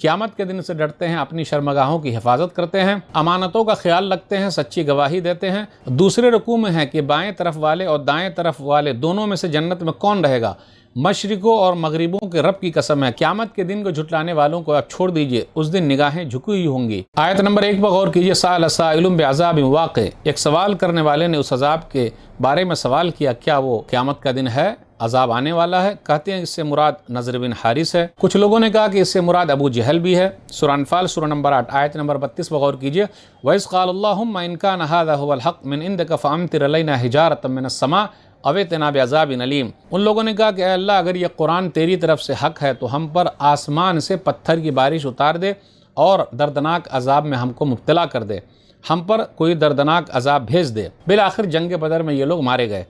قیامت کے دن سے ڈرتے ہیں، اپنی شرمگاہوں کی حفاظت کرتے ہیں، امانتوں کا خیال رکھتے ہیں، سچی گواہی دیتے ہیں۔ دوسرے رکوع میں ہے کہ بائیں طرف والے اور دائیں طرف والے دونوں میں سے جنت میں کون رہے گا؟ مشرقوں اور مغربوں کے رب کی قسم ہے، قیامت کے دن کو جھٹلانے والوں کو آپ چھوڑ دیجئے، اس دن نگاہیں جھکی ہوئی ہوں گی۔ آیت نمبر 1 پر غور کیجئے، سأل سائل بعذاب واقع، ایک سوال کرنے والے نے اس عذاب کے بارے میں سوال کیا، کیا وہ قیامت کا دن ہے، عذاب آنے والا ہے؟ کہتے ہیں اس سے مراد نضر بن حارث ہے۔ کچھ لوگوں نے کہا کہ اس سے مراد ابو جہل بھی ہے۔ سورہ انفال سورہ نمبر 8 آیت نمبر 32 پر غور کیجئے، وَإِذْ قَالَ اللَّهُمَّ إِنْ كَانَ هَذَا هُوَ الْحَقُّ مِنْ عِنْدِكَ فَأَمْطِرْ عَلَيْنَا حِجَارَةً مِنَ السَّمَاءِ أَوْ ائْتِنَا بِعَذَابٍ أَلِيمٍ۔ ان لوگوں نے کہا کہ اے اللہ، اگر یہ قرآن تیری طرف سے حق ہے تو ہم پر آسمان سے پتھر کی بارش اتار دے اور دردناک عذاب میں ہم کو مبتلا کر دے، ہم پر کوئی دردناک عذاب بھیج دے۔ بالآخر جنگ بدر میں یہ لوگ مارے گئے۔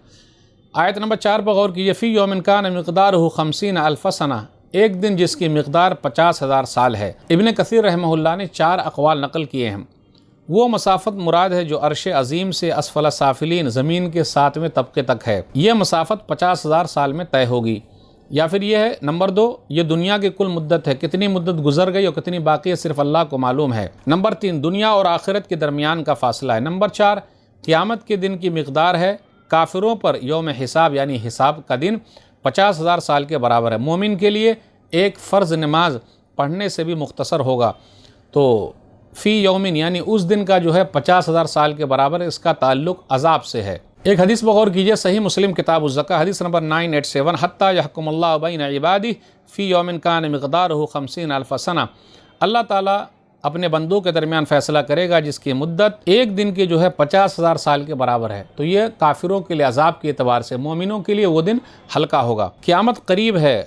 آیت نمبر 4 پر غور کیجئے، فی یوم کان مقدارہ 50,000 سنہ، ایک دن جس کی مقدار 50,000 سال ہے۔ ابن کثیر رحمہ اللہ نے 4 اقوال نقل کیے ہیں۔ وہ مسافت مراد ہے جو عرش عظیم سے اسفل سافلین، زمین کے 7ویں طبقے تک ہے، یہ مسافت 50,000 سال میں طے ہوگی۔ یا پھر یہ ہے نمبر 2، یہ دنیا کی کل مدت ہے، کتنی مدت گزر گئی اور کتنی باقی ہے صرف اللہ کو معلوم ہے۔ نمبر 3، دنیا اور آخرت کے درمیان کا فاصلہ ہے۔ نمبر 4، قیامت کے دن کی مقدار ہے، کافروں پر یوم حساب یعنی حساب کا دن 50,000 سال کے برابر ہے۔ مومن کے لیے ایک فرض نماز پڑھنے سے بھی مختصر ہوگا۔ تو فی یومن یعنی اس دن کا جو ہے 50,000 سال کے برابر ہے، اس کا تعلق عذاب سے ہے۔ ایک حدیث پر غور کیجئے، صحیح مسلم کتاب الزکاة حدیث نمبر 987، حتی یحکم اللہ بین عبادہ فی یوم کان مقدارہ 50,000 سنہ، اللہ تعالیٰ اپنے بندوں کے درمیان فیصلہ کرے گا جس کی مدت ایک دن کی جو ہے 50,000 سال کے برابر ہے۔ تو یہ کافروں کے لیے عذاب کے اعتبار سے، مومنوں کے لیے وہ دن ہلکا ہوگا۔ قیامت قریب ہے،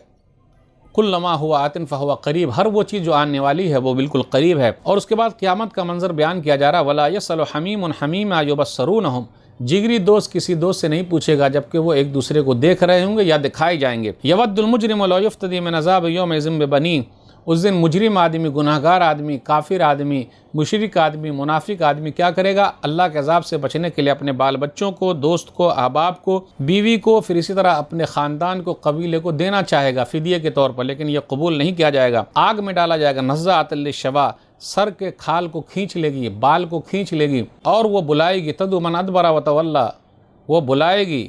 کلما ہوا آتن فہوا قریب، ہر وہ چیز جو آنے والی ہے وہ بالکل قریب ہے۔ اور اس کے بعد قیامت کا منظر بیان کیا جا رہا، ولا یسأل حمیم حمیما یبصرونہم، جگری دوست کسی دوست سے نہیں پوچھے گا جبکہ وہ ایک دوسرے کو دیکھ رہے ہوں گے یا دکھائے جائیں گے۔ یود المجرم لو یفتدی من عذاب یومئذ ببنیہ، اس دن مجرم آدمی، گناہگار آدمی، کافر آدمی، مشرک آدمی، منافق آدمی کیا کرے گا؟ اللہ کے عذاب سے بچنے کے لیے اپنے بال بچوں کو، دوست کو، احباب کو، بیوی کو، پھر اسی طرح اپنے خاندان کو، قبیلے کو دینا چاہے گا فدیے کے طور پر، لیکن یہ قبول نہیں کیا جائے گا، آگ میں ڈالا جائے گا۔ نزاعۃ للشوا، سر کے کھال کو کھینچ لے گی، بال کو کھینچ لے گی، اور وہ بلائے گی، تدعو من ادبر وتولی، وہ بلائے گی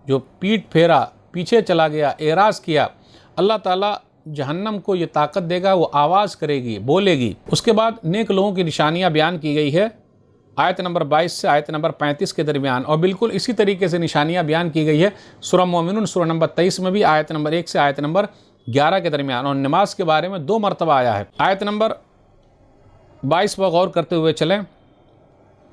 جو پیٹھ پھیرا، پیچھے چلا گیا، اعراض کیا۔ اللہ تعالیٰ جہنم کو یہ طاقت دے گا، وہ آواز کرے گی، بولے گی۔ اس کے بعد نیک لوگوں کی نشانیاں بیان کی گئی ہے آیت نمبر 22 سے آیت نمبر 35 کے درمیان، اور بالکل اسی طریقے سے نشانیاں بیان کی گئی ہے سورہ مومنون سورہ نمبر 23 میں بھی، آیت نمبر 1 سے آیت نمبر 11 کے درمیان، اور نماز کے بارے میں 2 مرتبہ آیا ہے۔ آیت نمبر 22 پر غور کرتے ہوئے چلیں،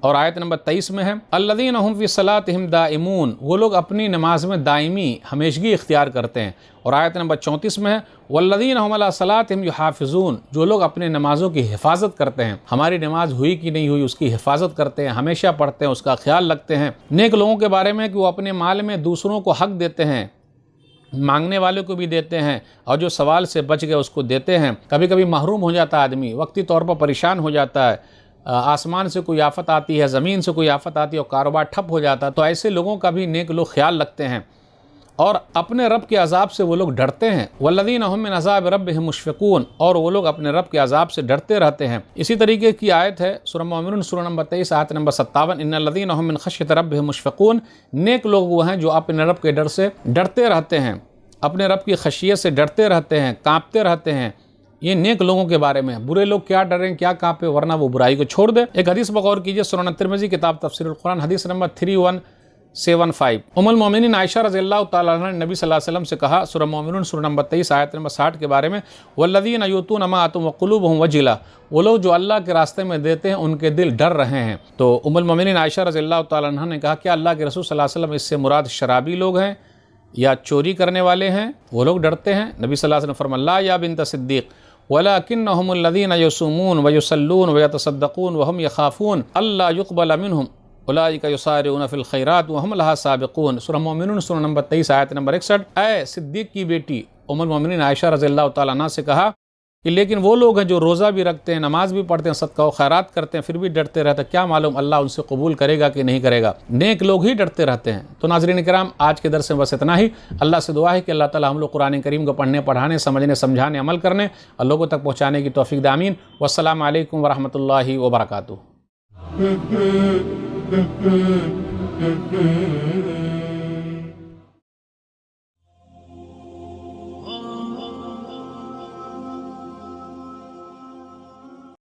اور آیت نمبر 23 میں ہے، الذین هم فی صلاتہم دائمون، وہ لوگ اپنی نماز میں دائمی ہمیشگی اختیار کرتے ہیں، اور آیت نمبر 34 میں ہے، والذین هم علی صلاتہم یحافظون، جو لوگ اپنے نمازوں کی حفاظت کرتے ہیں، ہماری نماز ہوئی کہ نہیں ہوئی اس کی حفاظت کرتے ہیں، ہمیشہ پڑھتے ہیں، اس کا خیال رکھتے ہیں۔ نیک لوگوں کے بارے میں کہ وہ اپنے مال میں دوسروں کو حق دیتے ہیں، مانگنے والے کو بھی دیتے ہیں، اور جو سوال سے بچ گئے اس کو دیتے ہیں۔ کبھی کبھی محروم ہو جاتا ہے آدمی، وقتی طور پر پریشان ہو جاتا ہے، آسمان سے کوئی آفت آتی ہے، زمین سے کوئی آفت آتی ہے اور کاروبار ٹھپ ہو جاتا ہے، تو ایسے لوگوں کا بھی نیک لوگ خیال رکھتے ہیں، اور اپنے رب کے عذاب سے وہ لوگ ڈرتے ہیں۔ والذین هم من عذاب ربهم مشفقون، اور وہ لوگ اپنے رب کے عذاب سے ڈرتے رہتے ہیں۔ اسی طریقے کی آیت ہے سورہ مومنون سورہ نمبر 23 آیت نمبر 57، ان الذین هم من خشیۃ ربهم مشفقون، نیک لوگ وہ ہیں جو اپنے رب کے ڈر سے ڈرتے رہتے ہیں، اپنے رب کی خشیت سے ڈرتے رہتے ہیں، کانپتے رہتے ہیں۔ یہ نیک لوگوں کے بارے میں، برے لوگ کیا ڈریں، کیا کانپے، ورنہ وہ برائی کو چھوڑ دے۔ ایک حدیث پر غور کیجئے، سنن ترمذی کتاب تفسیر القرآن حدیث نمبر 3175، ام المومنین عائشہ رضی اللہ تعالیٰ عنہ نے نبی صلی اللہ علیہ وسلم سے کہا، سورہ مومنون سورہ نمبر 23 آیت نمبر 60 کے بارے میں، والذین یؤتون ما آتوا وقلوبهم وجلہ، وہ لوگ جو اللہ کے راستے میں دیتے ہیں ان کے دل ڈر رہے ہیں۔ تو ام المومنین عائشہ رضی اللہ تعالیٰ عنہ نے کہا، کیا اللہ کے رسول صلی اللہ علیہ وسلم اس سے مراد شرابی لوگ ہیں یا چوری کرنے والے ہیں، وہ لوگ ڈرتے ہیں؟ نبی صلی اللہ علیہ وسلم فرمایا، لا یا بنت صدیق، وَلَكِنَّهُمُ الَّذِينَ يَصُومُونَ وَيُصَلُّونَ وَيَتَصَدَّقُونَ وَهُمْ يَخَافُونَ أَلَّا يُقْبَلَ مِنْهُمْ أُولَٰئِكَ يُسَارِعُونَ فِي الْخَيْرَاتِ وَهُمْ لَهَا سَابِقُونَ۔ سورہ مومنون سورہ نمبر 23 آیت نمبر 61۔ اے صدیق کی بیٹی ام المومنین عائشہ رضی اللہ تعالیٰ عنہ سے کہا کہ لیکن وہ لوگ ہیں جو روزہ بھی رکھتے ہیں، نماز بھی پڑھتے ہیں، صدقہ و خیرات کرتے ہیں، پھر بھی ڈرتے رہتے ہیں، کیا معلوم اللہ ان سے قبول کرے گا کہ نہیں کرے گا۔ نیک لوگ ہی ڈرتے رہتے ہیں۔ تو ناظرین کرام، آج کے درس میں بس اتنا ہی۔ اللہ سے دعا ہے کہ اللہ تعالی ہم لوگ قرآن کریم کو پڑھنے، پڑھانے، سمجھنے، سمجھانے، عمل کرنے اور لوگوں تک پہنچانے کی توفیق دے۔ آمین۔ والسلام علیکم ورحمۃ اللہ وبرکاتہ۔